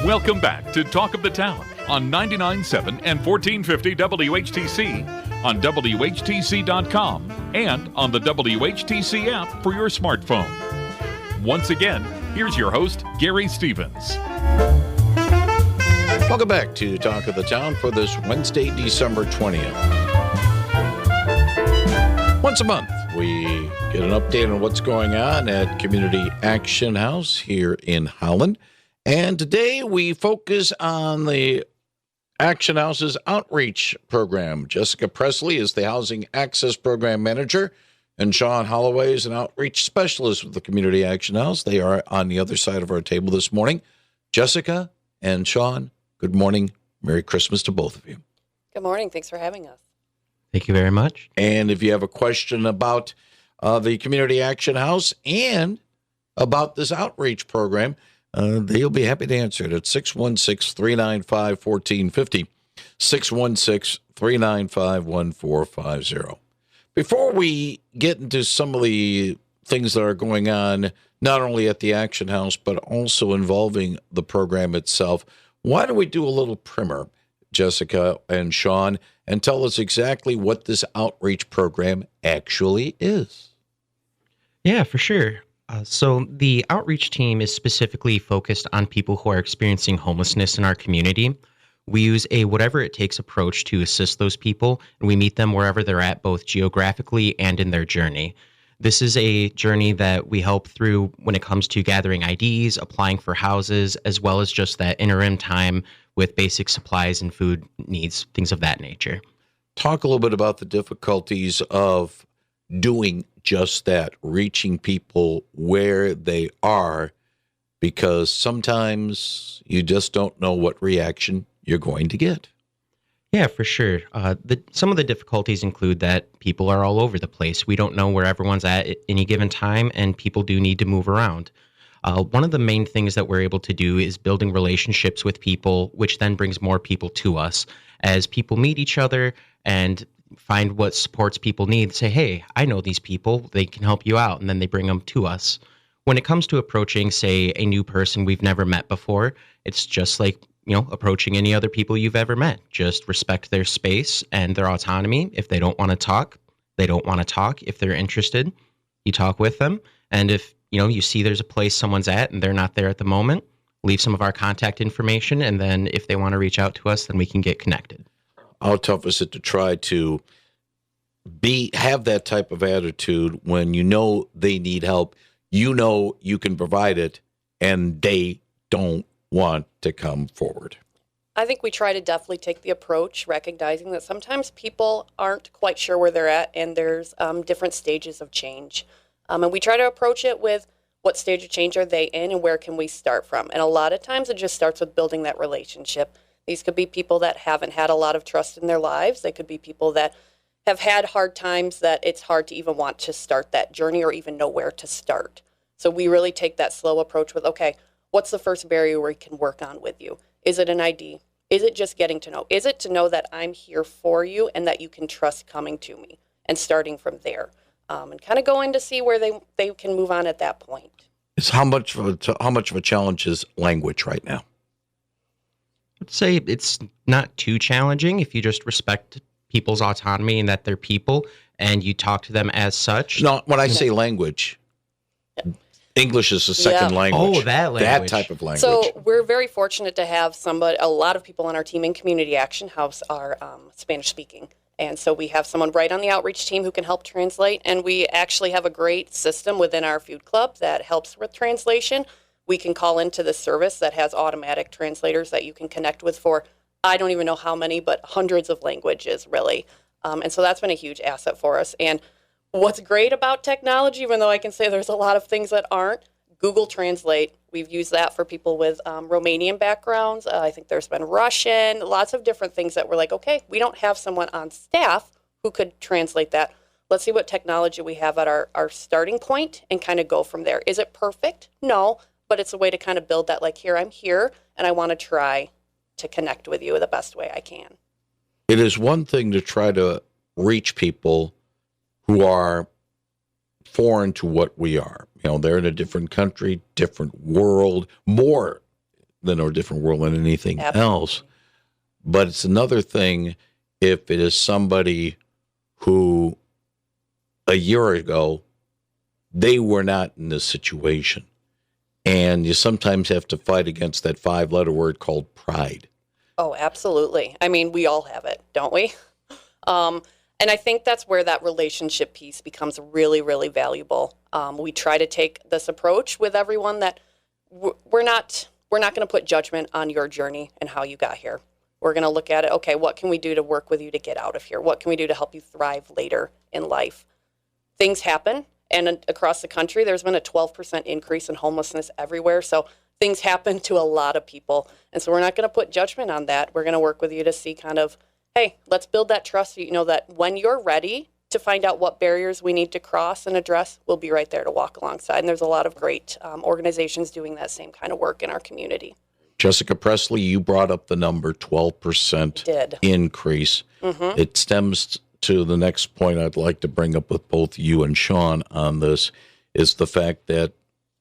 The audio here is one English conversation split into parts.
Welcome back to Talk of the Town on 99.7 and 1450 WHTC, on WHTC.com, and on the WHTC app for your smartphone. Once again, here's your host, Gary Stevens. Welcome back to Talk of the Town for this Wednesday, December 20th. Once a month, we get an update on what's going on at Community Action House here in Holland. And today we focus on the Action House's outreach program. Jessica Presley is the Housing Access Program Manager, and Sean Holloway is an outreach specialist with the Community Action House. They are on the other side of our table this morning. Jessica and Sean, good morning. Merry Christmas to both of you. Good morning. Thanks for having us. Thank you very much. And if you have a question about the Community Action House and about this outreach program, they'll be happy to answer it at 616-395-1450, 616-395-1450. Before we get into some of the things that are going on, not only at the Action House, but also involving the program itself, why don't we do a little primer, Jessica and Sean, and tell us exactly what this outreach program actually is? Yeah, for sure. So the outreach team is specifically focused on people who are experiencing homelessness in our community. We use a whatever it takes approach to assist those people, and we meet them wherever they're at, both geographically and in their journey. This is a journey that we help through when it comes to gathering IDs, applying for houses, as well as just that interim time with basic supplies and food needs, things of that nature. Talk a little bit about the difficulties of doing just that, reaching people where they are, because sometimes you just don't know what reaction you're going to get. Yeah, for sure. Some of the difficulties include that people are all over the place. We don't know where everyone's at any given time, and people do need to move around. One of the main things that we're able to do is building relationships with people, which then brings more people to us. As people meet each other and find what supports people need, say, hey, I know these people, they can help you out, and then they bring them to us. When it comes to approaching, say, a new person we've never met before, it's just like, approaching any other people you've ever met. Just respect their space and their autonomy. If they don't want to talk, they don't want to talk. If they're interested, you talk with them. And if, you see there's a place someone's at and they're not there at the moment, leave some of our contact information. And then if they want to reach out to us, then we can get connected. How tough is it to try to have that type of attitude when you know they need help, you know you can provide it, and they don't want to come forward? I think we try to definitely take the approach, recognizing that sometimes people aren't quite sure where they're at, and there's different stages of change. And we try to approach it with what stage of change are they in and where can we start from. And a lot of times it just starts with building that relationship. These could be people that haven't had a lot of trust in their lives. They could be people that have had hard times that it's hard to even want to start that journey or even know where to start. So we really take that slow approach with, okay, what's the first barrier we can work on with you? Is it an ID? Is it just getting to know? Is it to know that I'm here for you and that you can trust coming to me, and starting from there? And kind of going to see where they can move on at that point. How much of a challenge is language right now? I'd say it's not too challenging if you just respect people's autonomy and that they're people and you talk to them as such. No, when I say language, English is a second language. Oh, that language. That type of language. So we're very fortunate to have a lot of people on our team in Community Action House are Spanish speaking. And so we have someone right on the outreach team who can help translate. And we actually have a great system within our food club that helps with translation. We can call into the service that has automatic translators that you can connect with for, I don't even know how many, but hundreds of languages, really. And so that's been a huge asset for us. And what's great about technology, even though I can say there's a lot of things that aren't, Google Translate. We've used that for people with Romanian backgrounds. I think there's been Russian, lots of different things that we're like, okay, we don't have someone on staff who could translate that. Let's see what technology we have at our starting point and kind of go from there. Is it perfect? No, but it's a way to kind of build that, like, here, I'm here, and I want to try to connect with you the best way I can. It is one thing to try to reach people who are foreign to what we are. You know, they're in a different country, different world, more than a different world than anything Absolutely. else. But it's another thing if it is somebody who a year ago, they were not in this situation. And you sometimes have to fight against that 5-letter word called pride. Oh, absolutely. I mean, we all have it, don't we? And I think that's where that relationship piece becomes really, really valuable. We try to take this approach with everyone that we're not going to put judgment on your journey and how you got here. We're going to look at it. Okay, what can we do to work with you to get out of here? What can we do to help you thrive later in life? Things happen, and across the country, there's been a 12% increase in homelessness everywhere. So things happen to a lot of people. And so we're not going to put judgment on that. We're going to work with you to see kind of, hey, let's build that trust. You know, that when you're ready to find out what barriers we need to cross and address, we'll be right there to walk alongside. And there's a lot of great organizations doing that same kind of work in our community. Jessica Presley, you brought up the number 12% Did. increase. Mm-hmm. It stems to the next point I'd like to bring up with both you and Sean on this, is the fact that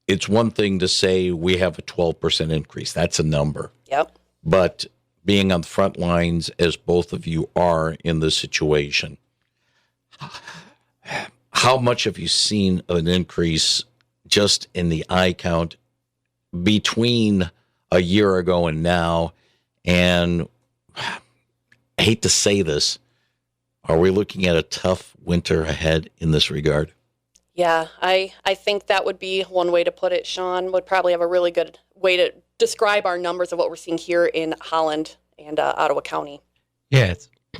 it's one thing to say we have a 12% increase. That's a number. Yep. But being on the front lines, as both of you are in this situation, how much have you seen an increase just in the eye count between a year ago and now? And I hate to say this, are we looking at a tough winter ahead in this regard? Yeah, I think that would be one way to put it. Sean would probably have a really good way to describe our numbers of what we're seeing here in Holland and Ottawa County. Yeah.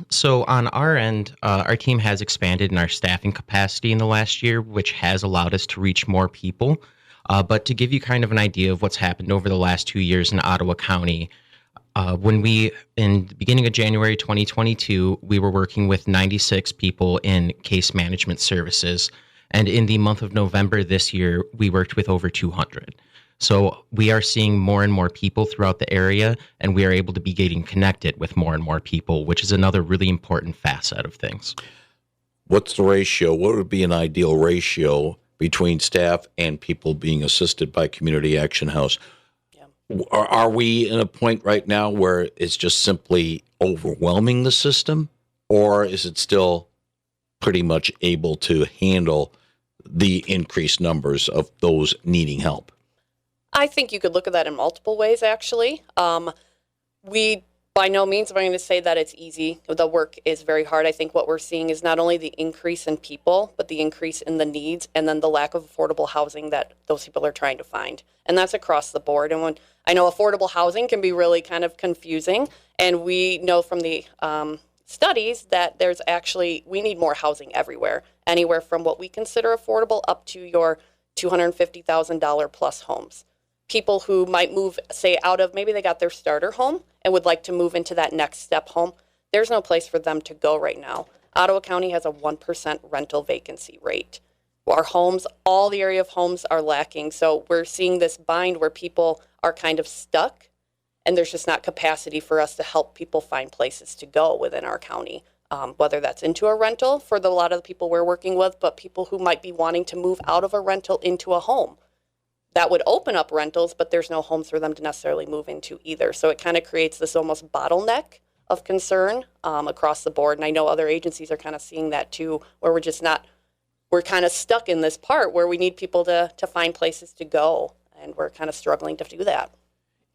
So on our end, our team has expanded in our staffing capacity in the last year, which has allowed us to reach more people. But to give you kind of an idea of what's happened over the last 2 years in Ottawa County, in the beginning of January 2022, we were working with 96 people in case management services. And in the month of November this year, we worked with over 200. So we are seeing more and more people throughout the area, and we are able to be getting connected with more and more people, which is another really important facet of things. What's the ratio? What would be an ideal ratio between staff and people being assisted by Community Action House? Yeah. Are we in a point right now where it's just simply overwhelming the system, or is it still pretty much able to handle the increased numbers of those needing help? I think you could look at that in multiple ways, actually. We, by no means am I going to say that it's easy. The work is very hard. I think what we're seeing is not only the increase in people, but the increase in the needs and then the lack of affordable housing that those people are trying to find. And that's across the board. And when I know affordable housing can be really kind of confusing, and we know from the studies that we need more housing everywhere, anywhere from what we consider affordable up to your $250,000 plus homes. People who might move, say, out of, maybe they got their starter home and would like to move into that next step home. There's no place for them to go right now. Ottawa County has a 1% rental vacancy rate. Our homes, all the area of homes are lacking. So we're seeing this bind where people are kind of stuck, and there's just not capacity for us to help people find places to go within our county, whether that's into a rental for a lot of the people we're working with, but people who might be wanting to move out of a rental into a home. That would open up rentals, but there's no homes for them to necessarily move into either. So it kind of creates this almost bottleneck of concern across the board. And I know other agencies are kind of seeing that too, where we're kind of stuck in this part where we need people to find places to go. And we're kind of struggling to do that.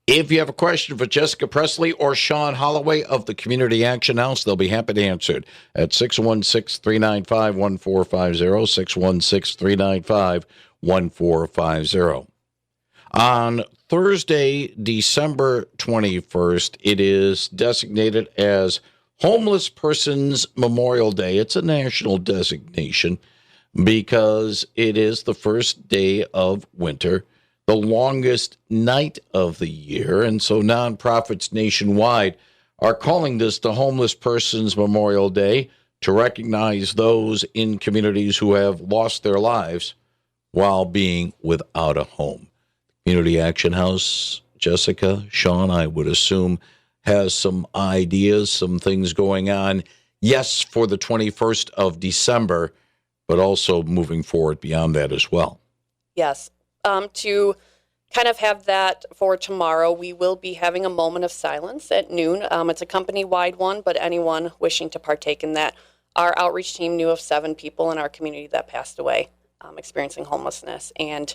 If you have a question for Jessica Presley or Sean Holloway of the Community Action House, they'll be happy to answer it at 616-395-1450, 616-395-1450. On Thursday, December 21st, it is designated as Homeless Persons Memorial Day. It's a national designation because it is the first day of winter, the longest night of the year, and so nonprofits nationwide are calling this the Homeless Persons Memorial Day to recognize those in communities who have lost their lives while being without a home. Community Action House, Jessica, Sean, I would assume, has some ideas, some things going on, yes, for the 21st of December, but also moving forward beyond that as well. Yes. To kind of have that for tomorrow. We will be having a moment of silence at noon. It's a company-wide one, but anyone wishing to partake in that. Our outreach team knew of 7 people in our community that passed away experiencing homelessness, and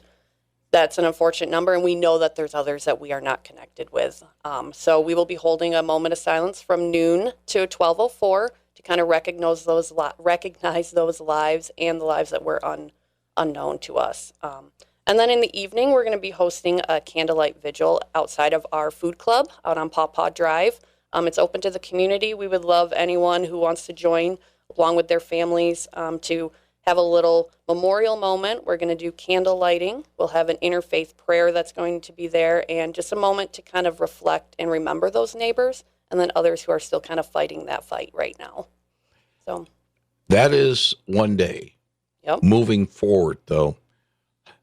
that's an unfortunate number, and we know that there's others that we are not connected with. So we will be holding a moment of silence from noon to 12:04 to kind of recognize those lives and the lives that were unknown to us. And then in the evening, we're going to be hosting a candlelight vigil outside of our food club out on Paw Paw Drive. It's open to the community. We would love anyone who wants to join along with their families to have a little memorial moment. We're going to do candle lighting. We'll have an interfaith prayer that's going to be there, and just a moment to kind of reflect and remember those neighbors and then others who are still kind of fighting that fight right now. So that is one day. Yep. Moving forward, though,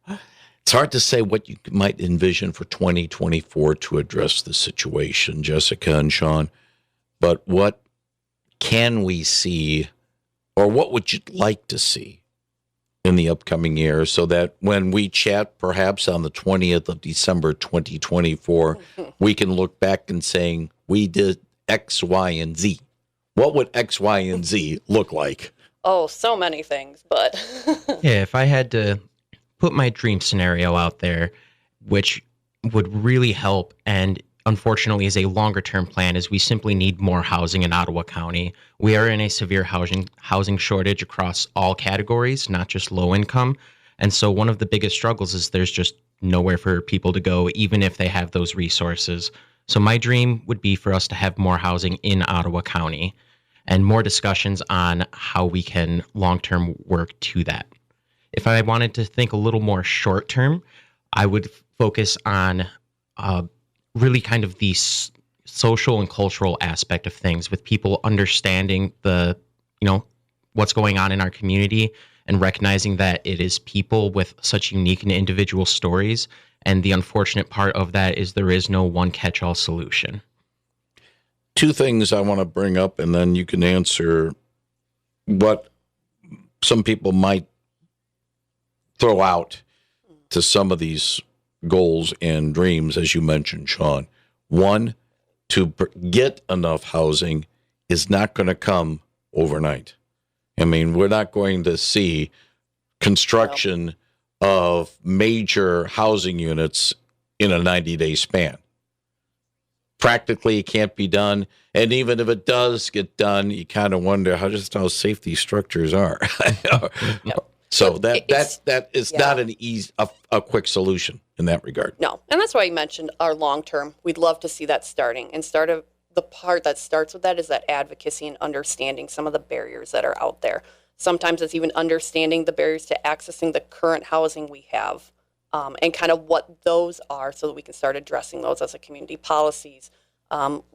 it's hard to say what you might envision for 2024 to address the situation, Jessica and Sean, but what can we see, or what would you like to see in the upcoming year, so that when we chat perhaps on the 20th of December 2024, we can look back and saying, we did X, Y, and Z. What would X, Y, and Z look like? Oh, so many things, but Yeah, if I had to put my dream scenario out there, which would really help, and unfortunately is a longer term plan, is we simply need more housing in Ottawa County. We are in a severe housing shortage across all categories, not just low income. And so one of the biggest struggles is there's just nowhere for people to go, even if they have those resources. So my dream would be for us to have more housing in Ottawa County and more discussions on how we can long-term work to that. If I wanted to think a little more short-term, I would focus on really kind of the social and cultural aspect of things, with people understanding what's going on in our community and recognizing that it is people with such unique and individual stories. And the unfortunate part of that is there is no one catch-all solution. 2 things I want to bring up, and then you can answer what some people might throw out to some of these goals and dreams, as you mentioned, Sean. One, to get enough housing is not going to come overnight. I mean, we're not going to see construction of major housing units in a 90-day span. Practically, it can't be done. And even if it does get done, you kind of wonder how safe these structures are. So that is not an a quick solution in that regard. no. And that's why I mentioned our long term. We'd love to see that starting. And the part that starts with that is that advocacy and understanding some of the barriers that are out there. Sometimes it's even understanding the barriers to accessing the current housing we have, and kind of what those are, so that we can start addressing those as a community. Policies,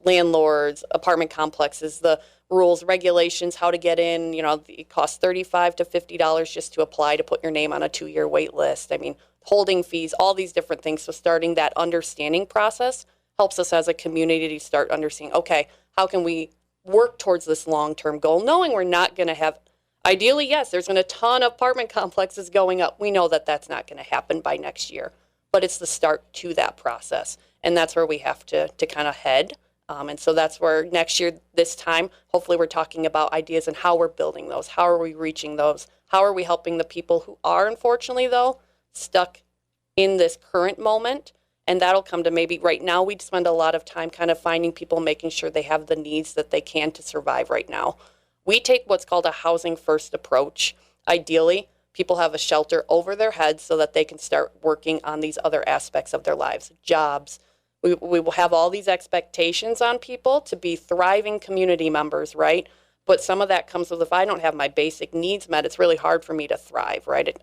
landlords, apartment complexes, the rules, regulations, how to get in. It costs $35 to $50 just to apply to put your name on a 2-year wait list. I mean, holding fees, all these different things. So starting that understanding process helps us as a community to start understanding, okay, how can we work towards this long-term goal, knowing we're not going to have, ideally, yes, there's going to be a ton of apartment complexes going up. We know that that's not going to happen by next year, but it's the start to that process. And that's where we have to kind of head. And so that's where next year, this time, hopefully we're talking about ideas and how we're building those. How are we reaching those? How are we helping the people who are, unfortunately, though, stuck in this current moment? And that'll come to, maybe right now we'd spend a lot of time kind of finding people, making sure they have the needs that they can to survive right now. We take what's called a housing first approach. Ideally, people have a shelter over their heads so that they can start working on these other aspects of their lives, jobs. We will have all these expectations on people to be thriving community members, right? But some of that comes with, if I don't have my basic needs met, it's really hard for me to thrive, right?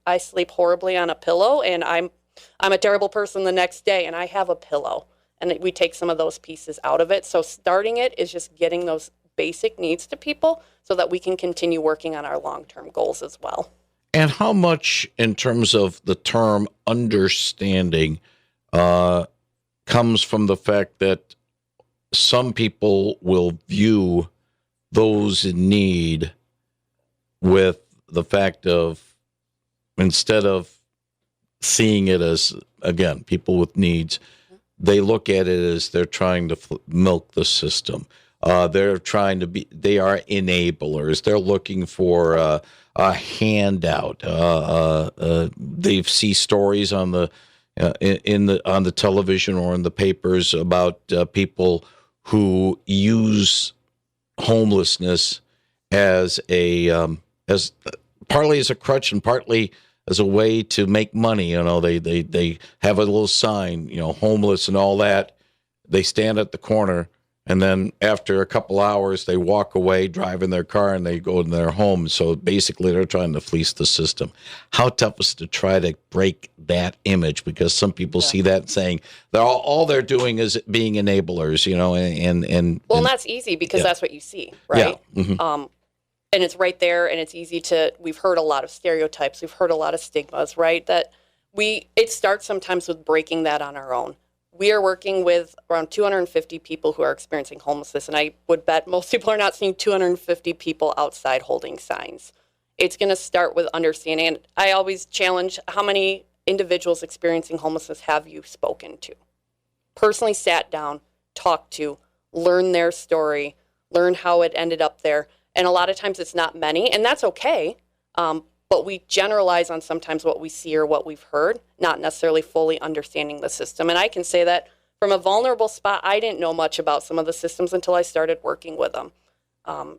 I sleep horribly on a pillow, and I'm a terrible person the next day, and I have a pillow. And we take some of those pieces out of it. So starting it is just getting those basic needs to people so that we can continue working on our long-term goals as well. And how much, in terms of the term understanding, comes from the fact that some people will view those in need with the fact of, instead of seeing it as, again, people with needs. They look at it as they're trying to milk the system. They are enablers. They're looking for a handout. They see stories on the on the television or in the papers about people who use homelessness as as partly as a crutch and partly as a way to make money. They have a little sign, homeless and all that. They stand at the corner, and then after a couple hours, they walk away, drive in their car, and they go to their home. So basically, they're trying to fleece the system. How tough is to try to break that image? Because some people see that saying all they're doing is being enablers, and that's easy because that's what you see, right? Yeah. Mm-hmm. And it's right there, and it's easy we've heard a lot of stereotypes, we've heard a lot of stigmas, right? It starts sometimes with breaking that on our own. We are working with around 250 people who are experiencing homelessness, and I would bet most people are not seeing 250 people outside holding signs. It's going to start with understanding, and I always challenge, how many individuals experiencing homelessness have you spoken to? Personally sat down, talked to, learned their story, learned how it ended up there. And a lot of times it's not many, and that's okay. But we generalize on sometimes what we see or what we've heard, not necessarily fully understanding the system. And I can say that from a vulnerable spot, I didn't know much about some of the systems until I started working with them.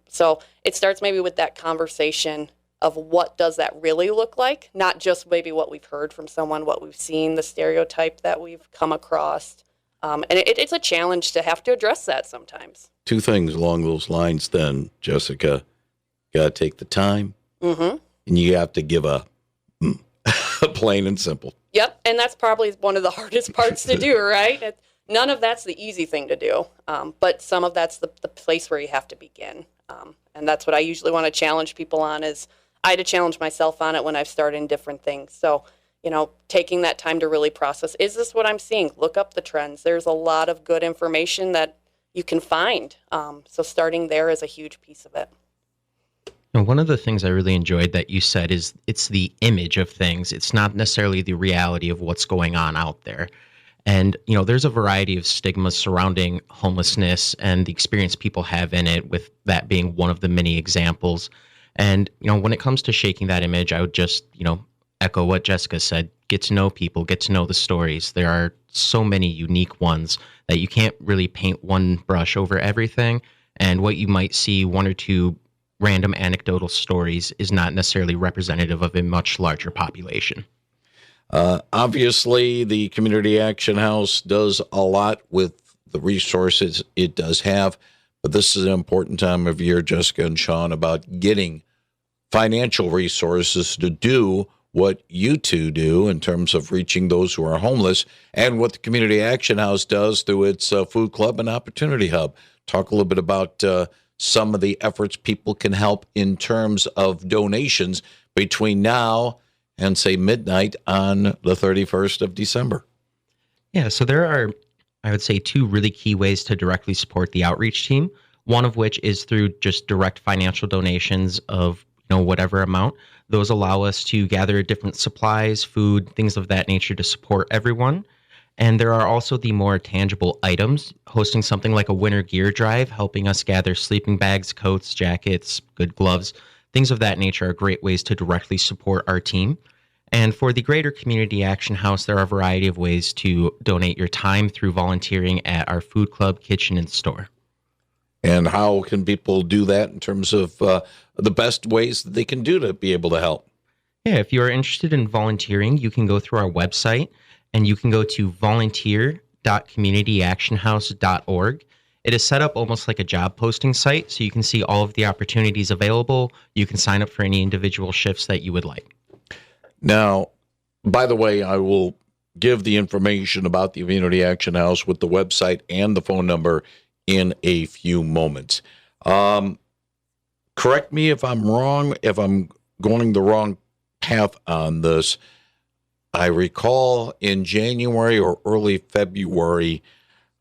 So it starts maybe with that conversation of what does that really look like, not just maybe what we've heard from someone, what we've seen, the stereotype that we've come across. And it's a challenge to have to address that sometimes. Two things along those lines then, Jessica. You got to take the time, and you have to give a plain and simple. Yep, and that's probably one of the hardest parts to do, right? None of that's the easy thing to do, but some of that's the place where you have to begin. And that's what I usually want to challenge people on is I had to challenge myself on it when I've started in different things. So, taking that time to really process, is this what I'm seeing? Look up the trends. There's a lot of good information that you can find. So starting there is a huge piece of it. And one of the things I really enjoyed that you said is it's the image of things. It's not necessarily the reality of what's going on out there. And, there's a variety of stigmas surrounding homelessness and the experience people have in it, with that being one of the many examples. And, when it comes to shaking that image, I would just, echo what Jessica said. Get to know people, get to know the stories. There are so many unique ones that you can't really paint one brush over everything. And what you might see, one or two random anecdotal stories, is not necessarily representative of a much larger population. Obviously, the Community Action House does a lot with the resources it does have, but this is an important time of year, Jessica and Sean, about getting financial resources to do what you two do in terms of reaching those who are homeless, and what the Community Action House does through its food club and opportunity hub. Talk a little bit about some of the efforts people can help in terms of donations between now and, say, midnight on the 31st of December. Yeah, so there are, I would say, two really key ways to directly support the outreach team. One of which is through just direct financial donations of whatever amount. Those allow us to gather different supplies, food, things of that nature to support everyone. And there are also the more tangible items, hosting something like a winter gear drive, helping us gather sleeping bags, coats, jackets, good gloves. Things of that nature are great ways to directly support our team. And for the Greater Community Action House, there are a variety of ways to donate your time through volunteering at our food club, kitchen, and store. And how can people do that in terms of the best ways that they can do to be able to help? Yeah, if you are interested in volunteering, you can go through our website, and you can go to volunteer.communityactionhouse.org. It is set up almost like a job posting site, so you can see all of the opportunities available. You can sign up for any individual shifts that you would like. Now, by the way, I will give the information about the Community Action House with the website and the phone number in a few moments. Correct me if I'm wrong, if I'm going the wrong path on this. I recall in January or early February,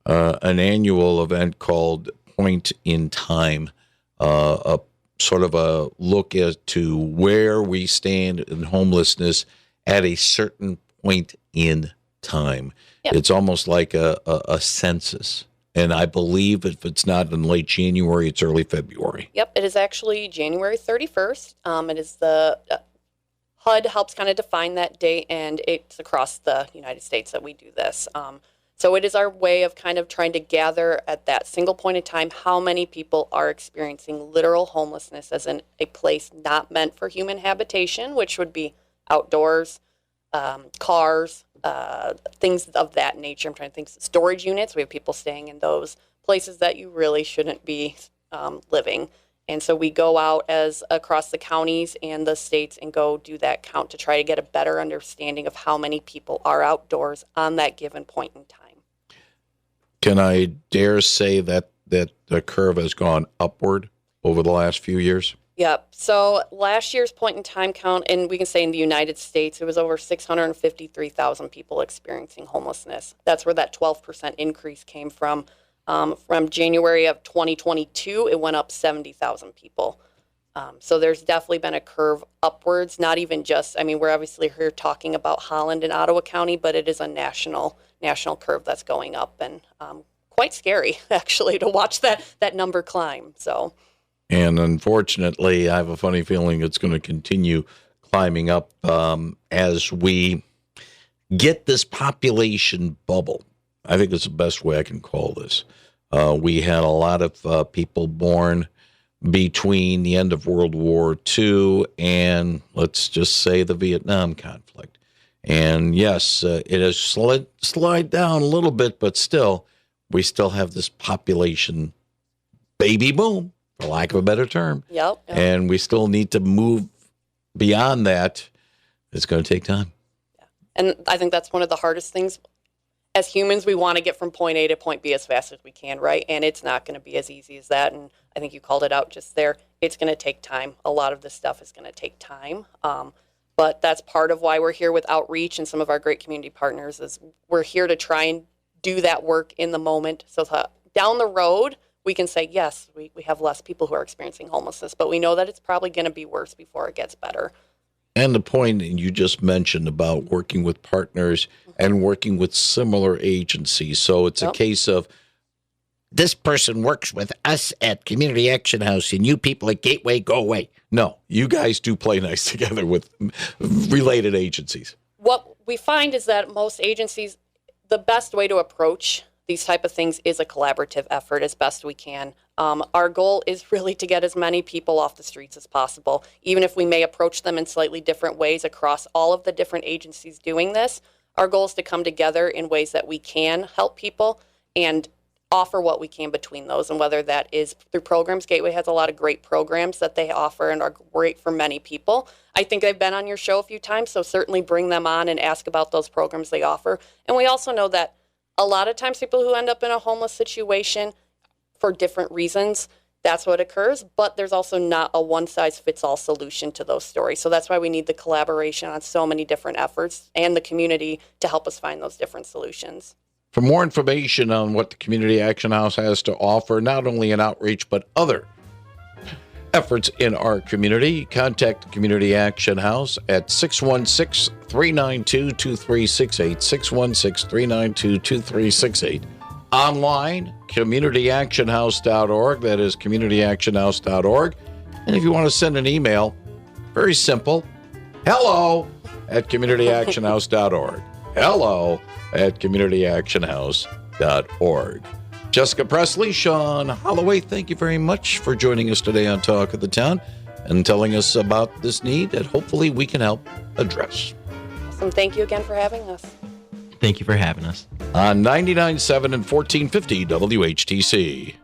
an annual event called Point in Time, a sort of a look as to where we stand in homelessness at a certain point in time. Yep. It's almost like a census. And I believe if it's not in late January, it's early February. Yep, it is actually January 31st. It is the HUD helps kind of define that date, and it's across the United States that we do this. So it is our way of kind of trying to gather at that single point in time how many people are experiencing literal homelessness as in a place not meant for human habitation, which would be outdoors, cars, things of that nature. I'm trying to think, storage units. We have people staying in those places that you really shouldn't be living. And so we go out as across the counties and the states and go do that count to try to get a better understanding of how many people are outdoors on that given point in time. Can I dare say that the curve has gone upward over the last few years? Yep. So last year's point in time count, and we can say in the United States, it was over 653,000 people experiencing homelessness. That's where that 12% increase came from. From January of 2022, it went up 70,000 people. So there's definitely been a curve upwards, not even just, I mean, we're obviously here talking about Holland and Ottawa County, but it is a national curve that's going up, and quite scary, actually, to watch that number climb. So, and unfortunately, I have a funny feeling it's going to continue climbing up as we get this population bubble. I think it's the best way I can call this. We had a lot of people born between the end of World War II and, let's just say, the Vietnam conflict. And yes, it has slid down a little bit, but still, we still have this population baby boom, for lack of a better term. Yep. And we still need to move beyond that. It's going to take time. Yeah. And I think that's one of the hardest things. As humans, we want to get from point A to point B as fast as we can, right? And it's not going to be as easy as that. And I think you called it out just there. It's going to take time. A lot of this stuff is going to take time. But that's part of why we're here with Outreach and some of our great community partners is we're here to try and do that work in the moment. So down the road, we can say, yes, we have less people who are experiencing homelessness, but we know that it's probably going to be worse before it gets better. And the point you just mentioned about working with partners and working with similar agencies. So it's a case of this person works with us at Community Action House and you people at Gateway, go away. No, you guys do play nice together with related agencies. What we find is that most agencies, the best way to approach these type of things is a collaborative effort as best we can. Our goal is really to get as many people off the streets as possible, even if we may approach them in slightly different ways across all of the different agencies doing this. Our goal is to come together in ways that we can help people and offer what we can between those, and whether that is through programs. Gateway has a lot of great programs that they offer and are great for many people. I think they've been on your show a few times, so certainly bring them on and ask about those programs they offer. And we also know that a lot of times people who end up in a homeless situation for different reasons, that's what occurs, but there's also not a one-size-fits-all solution to those stories. So that's why we need the collaboration on so many different efforts and the community to help us find those different solutions. For more information on what the Community Action House has to offer, not only in outreach, but other efforts in our community, contact the Community Action House at 616-392-2368, 616-392-2368. Online, communityactionhouse.org. That is communityactionhouse.org. And if you want to send an email, very simple, hello@communityactionhouse.org. hello@communityactionhouse.org. Jessica Presley, Sean Holloway, thank you very much for joining us today on Talk of the Town and telling us about this need that hopefully we can help address. Awesome. Thank you again for having us. Thank you for having us. On 99.7 and 1450 WHTC.